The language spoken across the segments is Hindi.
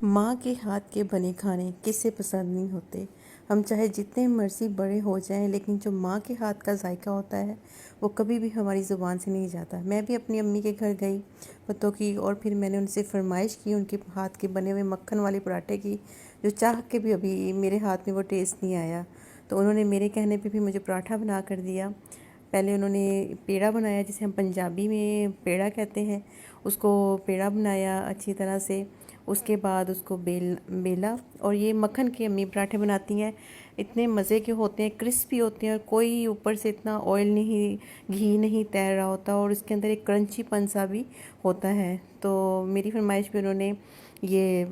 माँ के हाथ के बने खाने किसे पसंद नहीं होते। हम चाहे जितने मर्ज़ी बड़े हो जाएं, लेकिन जो माँ के हाथ का जायका होता है वो कभी भी हमारी ज़ुबान से नहीं जाता। मैं भी अपनी अम्मी के घर गई पतों की, और फिर मैंने उनसे फरमाइश की उनके हाथ के बने हुए मक्खन वाले पराठे की, जो चाह के भी अभी मेरे हाथ में वो टेस्ट नहीं आया। तो उन्होंने मेरे कहने पर भी मुझे पराठा बना कर दिया। पहले उन्होंने पेड़ा बनाया, जिसे हम पंजाबी में पेड़ा कहते हैं, उसको पेड़ा बनाया अच्छी तरह से। उसके बाद उसको बेला, और ये मक्खन के अम्मी पराठे बनाती हैं। इतने मज़े के होते हैं, क्रिस्पी होते हैं, और कोई ऊपर से इतना ऑयल नहीं, घी नहीं तैर रहा होता, और इसके अंदर एक क्रंचीपन सा भी होता है। तो मेरी फरमाइश पे उन्होंने ये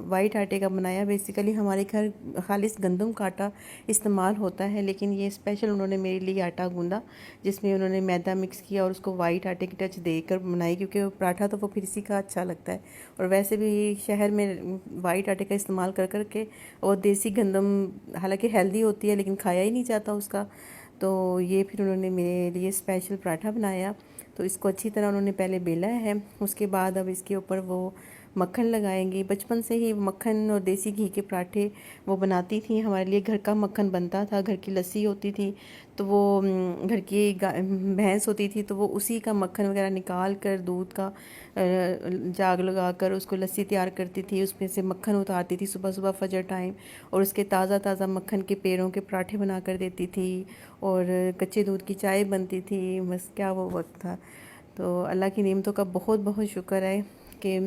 वाइट आटे का बनाया। बेसिकली हमारे घर खालिस गंदम का आटा इस्तेमाल होता है, लेकिन ये स्पेशल उन्होंने मेरे लिए आटा गूंदा, जिसमें उन्होंने मैदा मिक्स किया और उसको वाइट आटे की टच देकर बनाई, क्योंकि वो पराठा तो वो फिर इसी का अच्छा लगता है। और वैसे भी शहर में वाइट आटे का इस्तेमाल कर कर के, और देसी गंदम हालांकि हेल्दी होती है लेकिन खाया ही नहीं जाता उसका। तो ये फिर उन्होंने मेरे लिए स्पेशल पराठा बनाया। तो इसको अच्छी तरह उन्होंने पहले बेला है, उसके बाद अब इसके ऊपर वो मक्खन लगाएंगी। बचपन से ही मक्खन और देसी घी के पराठे वो बनाती थी। हमारे लिए घर का मक्खन बनता था, घर की लस्सी होती थी, तो वो घर की भैंस होती थी, तो वो उसी का मक्खन वगैरह निकाल कर दूध का जाग लगा कर उसको लस्सी तैयार करती थी। उसमें से मक्खन उतारती थी सुबह सुबह फजर टाइम, और उसके ताज़ा ताज़ा मक्खन के पेड़ों के पराठे बना कर देती थी, और कच्चे दूध की चाय बनती थी। बस क्या वो वक्त था। तो अल्लाह की नेमतों का बहुत बहुत शुक्र है कि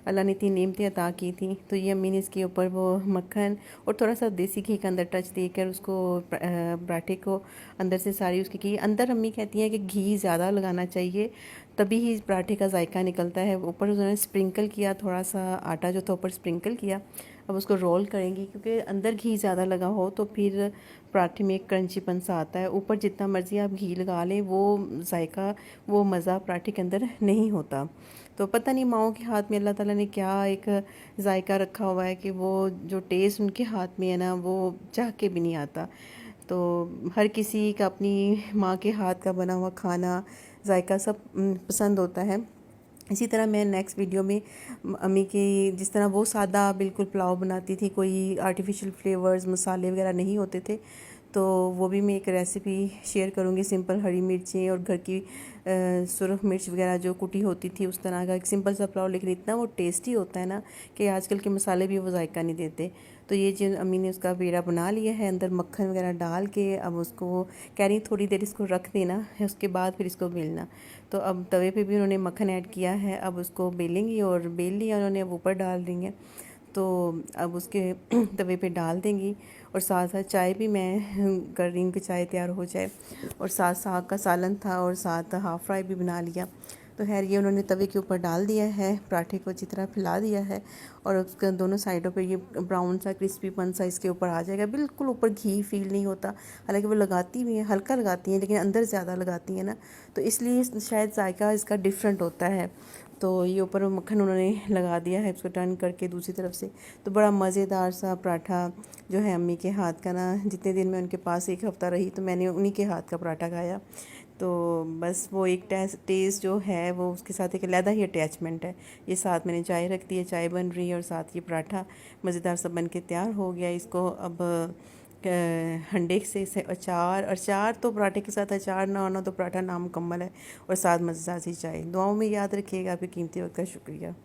अल्लाह ने इतनी नेमतें अता की थी। तो ये अम्मी ने इसके ऊपर वो मक्खन और थोड़ा सा देसी घी का अंदर टच देकर उसको पराठे को अंदर से सारी उसकी की अंदर, अम्मी कहती हैं कि घी ज़्यादा लगाना चाहिए, तभी ही पराठे का जायका निकलता है। ऊपर उन्होंने स्प्रिंकल किया, थोड़ा सा आटा जो था ऊपर स्प्रिंकल किया। अब उसको रोल करेंगी, क्योंकि अंदर घी ज़्यादा लगा हो तो फिर पराठे में एक क्रंचीपन सा आता है। ऊपर जितना मर्ज़ी आप घी लगा लें, वो जायका, वो मज़ा पराठे के अंदर नहीं होता। तो पता नहीं माओं के हाथ में अल्लाह ताला ने क्या एक जायका रखा हुआ है कि वो जो टेस्ट उनके हाथ में है ना, वो चाह के भी नहीं आता। तो हर किसी का अपनी माँ के हाथ का बना हुआ खाना, जायका सब पसंद होता है। इसी तरह मैं नेक्स्ट वीडियो में अम्मी की, जिस तरह वो सादा बिल्कुल पुलाव बनाती थी, कोई आर्टिफिशियल फ्लेवर्स मसाले वगैरह नहीं होते थे, तो वो भी मैं एक रेसिपी शेयर करूँगी। सिंपल हरी मिर्चें और घर की सुरख मिर्च वगैरह जो कुटी होती थी, उस तरह का एक सिंपल सा पुलाव, लेकिन इतना वो टेस्टी होता है ना कि आजकल के मसाले भी वो जायका नहीं देते। तो ये जो अम्मी ने उसका पेड़ा बना लिया है, अंदर मक्खन वगैरह डाल के, अब उसको कह रही थोड़ी देर इसको रख देना है, उसके बाद फिर इसको बेलना। तो अब तवे पे भी उन्होंने मक्खन ऐड किया है, अब उसको बेलेंगी, और बेल लिया उन्होंने, अब ऊपर डाल देंगे। तो अब उसके तवे पे डाल देंगी, और साथ साथ चाय भी मैं कर रही हूँ कि चाय तैयार हो जाए। और साथ साग का सालन था, और साथ हाफ़ फ्राई भी बना लिया। तो खैर ये उन्होंने तवे के ऊपर डाल दिया है, पराठे को अच्छी तरह फैला दिया है, और उसके दोनों साइडों पे ये ब्राउन सा क्रिस्पीपन सा इसके ऊपर आ जाएगा। बिल्कुल ऊपर घी फील नहीं होता, हालांकि वो लगाती भी हैं, हल्का लगाती हैं, लेकिन अंदर ज़्यादा लगाती हैं ना, तो इसलिए शायद जायका इसका डिफरेंट होता है। तो ये ऊपर मक्खन उन्होंने लगा दिया है, इसको टर्न करके दूसरी तरफ से। तो बड़ा मज़ेदार सा पराठा जो है अम्मी के हाथ का ना, जितने दिन मैं उनके पास एक हफ़्ता रही तो मैंने उन्हीं के हाथ का पराठा खाया। तो बस वो एक टेस्ट जो है वो उसके साथ एक अलग ही अटैचमेंट है। ये साथ मैंने चाय रख दी है, चाय बन रही है, और साथ ये पराठा मज़ेदार सा बन के तैयार हो गया। इसको अब हंडे से अचार, अचार तो पराठे के साथ अचार ना होना तो पराठा नामुकम्मल है, और साथ मज़ेदार सी चाय। दुआओं में याद रखिएगा। आपके कीमती वक्त का शुक्रिया।